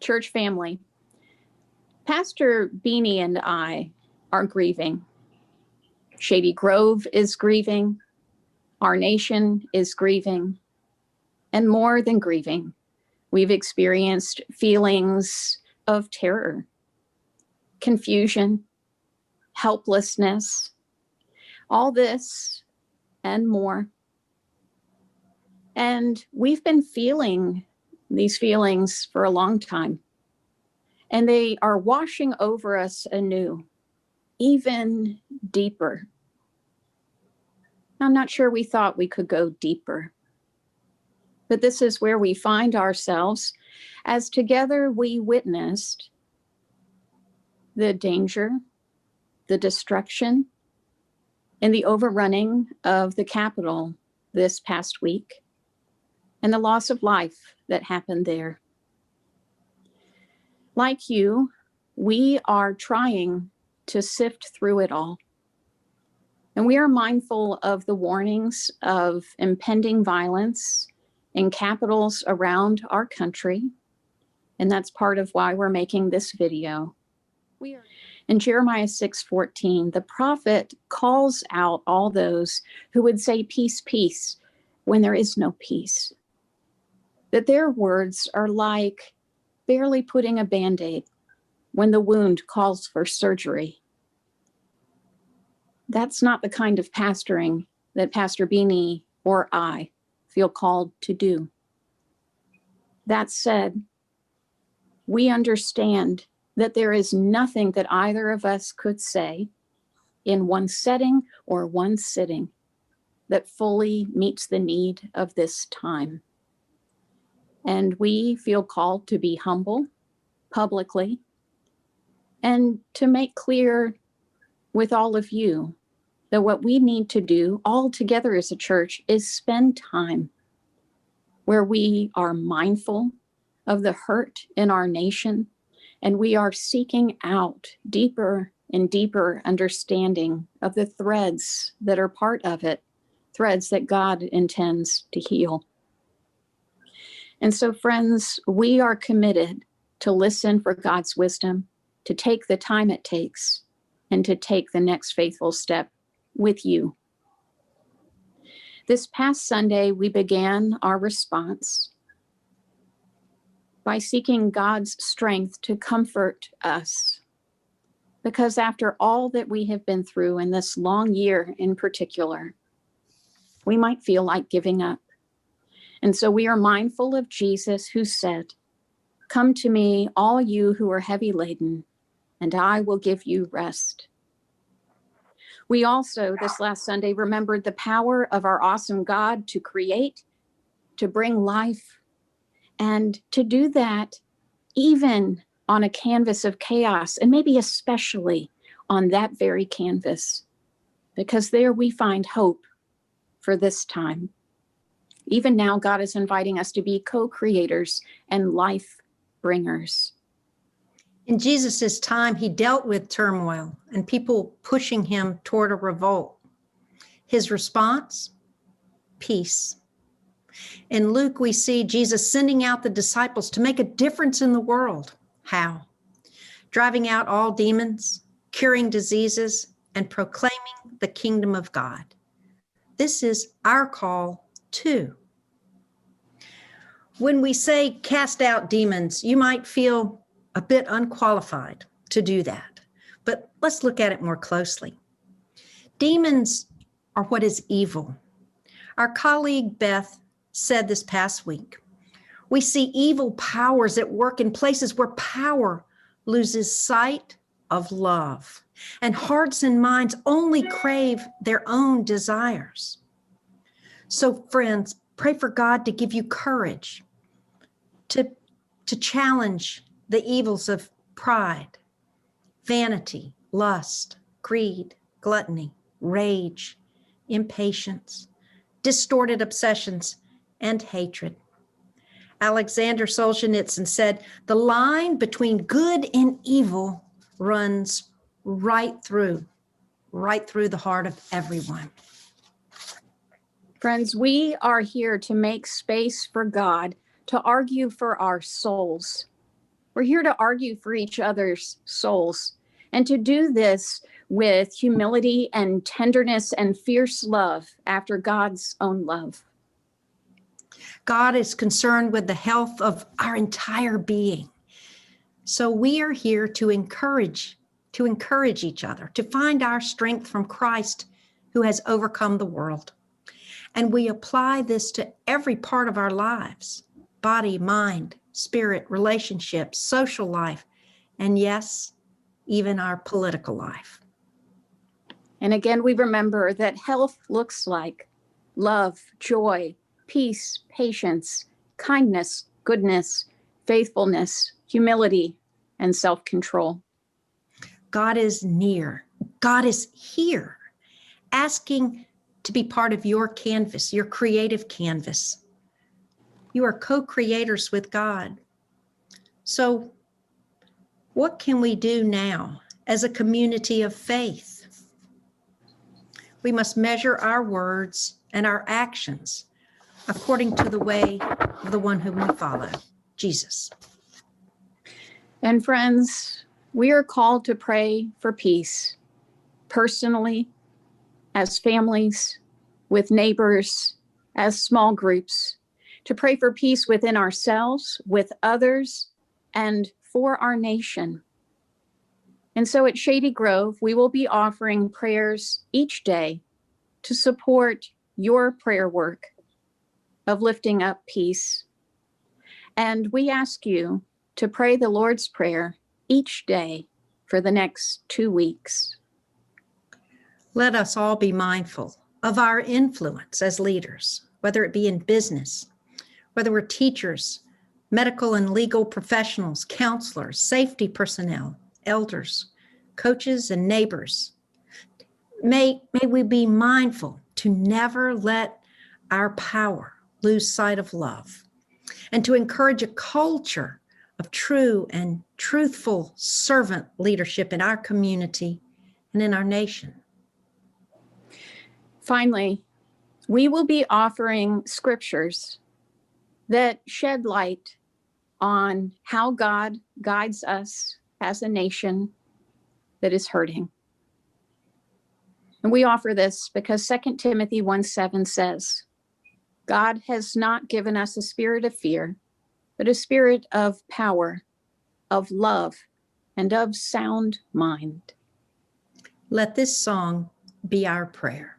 church family, Pastor Beanie and I are grieving. Shady Grove is grieving. Our nation is grieving. And more than grieving, we've experienced feelings of terror, confusion, helplessness, all this and more. And we've been feeling these feelings for a long time. And they are washing over us anew, even deeper. I'm not sure we thought we could go deeper. But this is where we find ourselves as together we witnessed the danger, the destruction, and the overrunning of the Capitol this past week, and the loss of life that happened there. Like you, we are trying to sift through it all. And we are mindful of the warnings of impending violence in capitals around our country. And that's part of why we're making this video. In Jeremiah 6:14, the prophet calls out all those who would say peace, peace, when there is no peace. That their words are like barely putting a Band-Aid when the wound calls for surgery. That's not the kind of pastoring that Pastor Beanie or I feel called to do. That said, we understand that there is nothing that either of us could say in one setting or one sitting that fully meets the need of this time. And we feel called to be humble publicly and to make clear with all of you that what we need to do all together as a church is spend time where we are mindful of the hurt in our nation, and we are seeking out deeper and deeper understanding of the threads that are part of it, threads that God intends to heal. And so, friends, we are committed to listen for God's wisdom, to take the time it takes, and to take the next faithful step with you. This past Sunday, we began our response by seeking God's strength to comfort us. Because after all that we have been through in this long year in particular, we might feel like giving up. And so we are mindful of Jesus, who said, "Come to me, all you who are heavy laden, and I will give you rest." We also, this last Sunday, remembered the power of our awesome God to create, to bring life, and to do that even on a canvas of chaos, and maybe especially on that very canvas, because there we find hope for this time. Even now, God is inviting us to be co-creators and life bringers. In Jesus' time, he dealt with turmoil and people pushing him toward a revolt. His response? Peace. In Luke, we see Jesus sending out the disciples to make a difference in the world. How? Driving out all demons, curing diseases, and proclaiming the kingdom of God. This is our call too. When we say cast out demons, you might feel a bit unqualified to do that, but let's look at it more closely. Demons are what is evil. Our colleague Beth said this past week, we see evil powers at work in places where power loses sight of love, and hearts and minds only crave their own desires. So friends, pray for God to give you courage to challenge the evils of pride, vanity, lust, greed, gluttony, rage, impatience, distorted obsessions, and hatred. Alexander Solzhenitsyn said, the line between good and evil runs right through the heart of everyone. Friends, we are here to make space for God to argue for our souls, We're here to argue for each other's souls, and to do this with humility and tenderness and fierce love after God's own love. God is concerned with the health of our entire being. So we are here to encourage each other, to find our strength from Christ who has overcome the world. And we apply this to every part of our lives: body, mind, spirit, relationships, social life, and yes, even our political life. And again, we remember that health looks like love, joy, peace, patience, kindness, goodness, faithfulness, humility, and self-control. God is near. God is here, asking to be part of your canvas, your creative canvas. You are co-creators with God. So what can we do now as a community of faith? We must measure our words and our actions according to the way of the one whom we follow, Jesus. And friends, we are called to pray for peace, personally, as families, with neighbors, as small groups, to pray for peace within ourselves, with others, and for our nation. And so at Shady Grove, we will be offering prayers each day to support your prayer work of lifting up peace. And we ask you to pray the Lord's Prayer each day for the next 2 weeks. Let us all be mindful of our influence as leaders, whether it be in business, whether we're teachers, medical and legal professionals, counselors, safety personnel, elders, coaches, and neighbors. May we be mindful to never let our power lose sight of love, and to encourage a culture of true and truthful servant leadership in our community and in our nation. Finally, we will be offering scriptures that shed light on how God guides us as a nation that is hurting. And we offer this because 2 Timothy 1:7 says, God has not given us a spirit of fear, but a spirit of power, of love, and of sound mind. Let this song be our prayer.